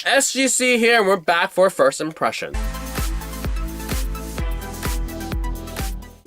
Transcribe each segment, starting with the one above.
SGC here, and we're back for first impression.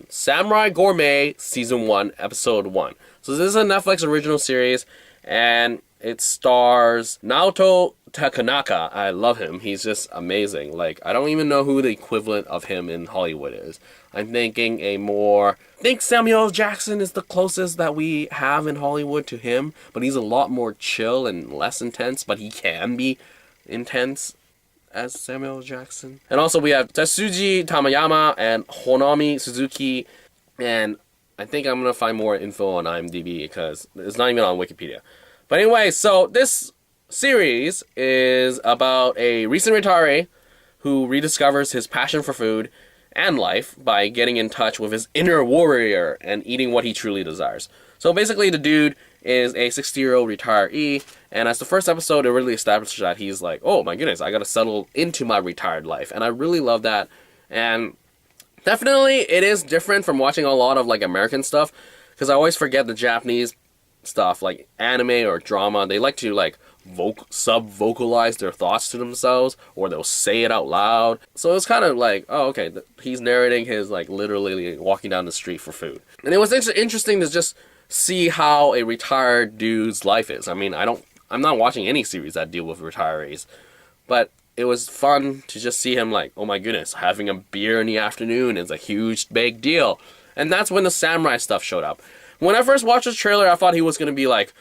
Samurai Gourmet Season 1, Episode 1. So this is a Netflix original series, and it stars Naoto Takenaka. I love him. He's just amazing. Like, I don't even know who the equivalent of him in Hollywood is. I'm thinking I think Samuel Jackson is the closest that we have in Hollywood to him, but he's a lot more chill and less intense, but he can be intense as Samuel Jackson. And also we have Tetsuji Tamayama and Honami Suzuki, and I think I'm gonna find more info on IMDb because it's not even on Wikipedia. But anyway, so this series is about a recent retiree who rediscovers his passion for food and life by getting in touch with his inner warrior and eating what he truly desires. So basically the dude is a 60-year-old retiree, and as the first episode, it really establishes that he's like, oh my goodness, I gotta settle into my retired life. And I really love that. And definitely it is different from watching a lot of like American stuff, because I always forget the Japanese stuff, like anime or drama, they like to like sub-vocalize their thoughts to themselves, or they'll say it out loud. So it's kind of like, oh, okay, he's narrating his like literally walking down the street for food. And it was interesting to just see how a retired dude's life is. I mean, I'm not watching any series that deal with retirees, but it was fun to just see him like, oh my goodness, having a beer in the afternoon is a huge big deal. And that's when the samurai stuff showed up. When I first watched this trailer, I thought he was going to be like,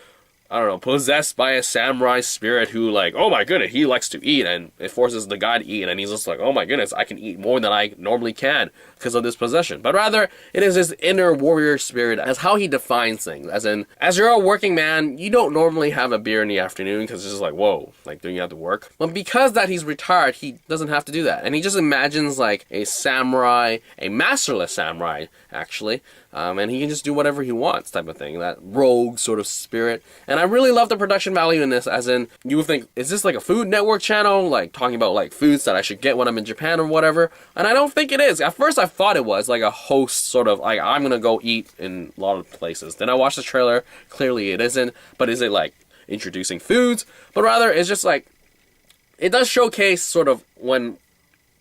I don't know, possessed by a samurai spirit who like, oh my goodness, he likes to eat, and it forces the guy to eat, and he's just like, oh my goodness, I can eat more than I normally can because of this possession. But rather, it is his inner warrior spirit as how he defines things. As in, as you're a working man, you don't normally have a beer in the afternoon because it's just like, whoa, like, don't you have to work? But because that he's retired, he doesn't have to do that. And he just imagines like a samurai, a masterless samurai, actually, and he can just do whatever he wants type of thing, that rogue sort of spirit. And I really love the production value in this, as in, you would think, is this like a Food Network channel, like talking about like foods that I should get when I'm in Japan or whatever? And I don't think it is. At first I thought it was like a host sort of like, I'm gonna go eat in a lot of places. Then I watched the trailer, clearly it isn't, but is it like introducing foods? But rather it's just like, it does showcase sort of when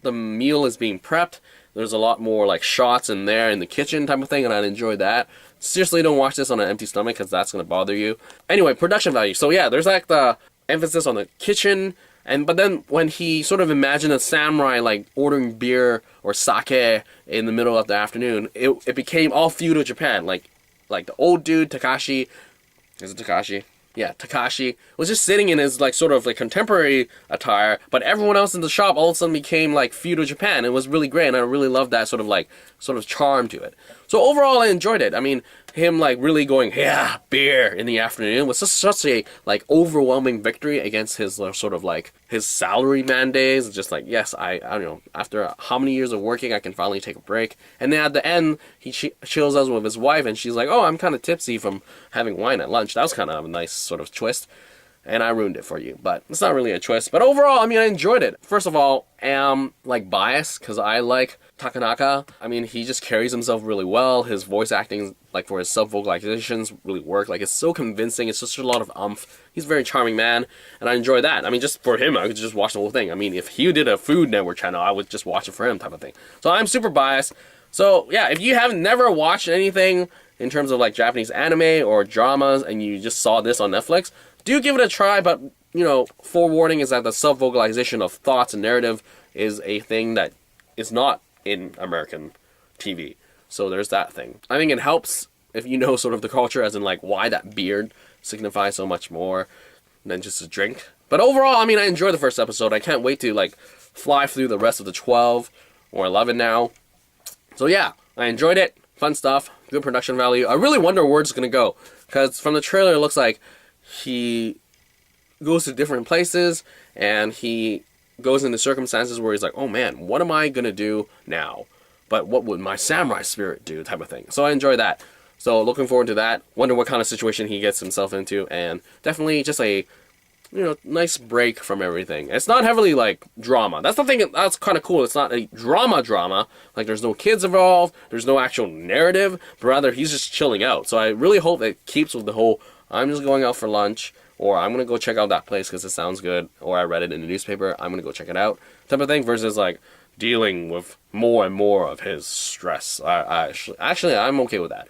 the meal is being prepped. There's a lot more like shots in there in the kitchen type of thing, and I enjoyed that. Seriously, don't watch this on an empty stomach because that's going to bother you. Anyway, production value. So yeah, there's like the emphasis on the kitchen, but then when he sort of imagined a samurai like ordering beer or sake in the middle of the afternoon, it became all feudal Japan. Like the old dude, Takashi, is it Takashi? Yeah, Takashi was just sitting in his like sort of like contemporary attire, but everyone else in the shop all of a sudden became like feudal Japan. It was really great, and I really loved that sort of charm to it. So overall, I enjoyed it. I mean, him like really going, yeah, beer in the afternoon was such a like overwhelming victory against his sort of like his salaryman days. It's just like, yes, I don't know, after how many years of working, I can finally take a break. And then at the end, he chills out with his wife, and she's like, oh, I'm kind of tipsy from having wine at lunch. That was kind of a nice sort of twist. And I ruined it for you, but it's not really a twist. But overall, I mean, I enjoyed it. First of all, I am like biased because I like Takenaka. I mean, he just carries himself really well. His voice acting, like for his sub-vocalizations, really work. Like, it's so convincing. It's just a lot of umph. He's a very charming man, and I enjoy that. I mean, just for him, I could just watch the whole thing. I mean, if he did a Food Network channel, I would just watch it for him type of thing. So I'm super biased. So yeah, if you have never watched anything in terms of like Japanese anime or dramas, and you just saw this on Netflix, do give it a try, but, you know, forewarning is that the self-vocalization of thoughts and narrative is a thing that is not in American TV. So there's that thing. I think it helps if you know sort of the culture, as in like why that beard signifies so much more than just a drink. But overall, I mean, I enjoyed the first episode. I can't wait to like fly through the rest of the 12 or 11 now. So yeah, I enjoyed it. Fun stuff. Good production value. I really wonder where it's going to go, because from the trailer it looks like he goes to different places, and he goes into circumstances where he's like, oh man, what am I gonna do now? But what would my samurai spirit do, type of thing. So I enjoy that. So looking forward to that. Wonder what kind of situation he gets himself into, and definitely just a, you know, nice break from everything. It's not heavily like drama. That's the thing that's kind of cool. It's not a drama. Like, there's no kids involved, there's no actual narrative, but rather he's just chilling out. So I really hope it keeps with the whole, I'm just going out for lunch, or I'm gonna go check out that place because it sounds good, or I read it in the newspaper, I'm gonna go check it out, type of thing, versus like dealing with more and more of his stress. Actually, I'm okay with that.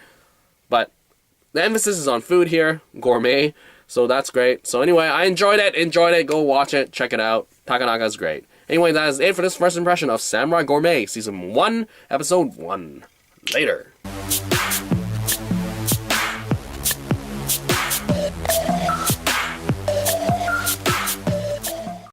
But the emphasis is on food here, gourmet, so that's great. So anyway, I enjoyed it, go watch it, check it out. Takenaka's great. Anyway, that is it for this first impression of Samurai Gourmet, Season 1, Episode 1. Later.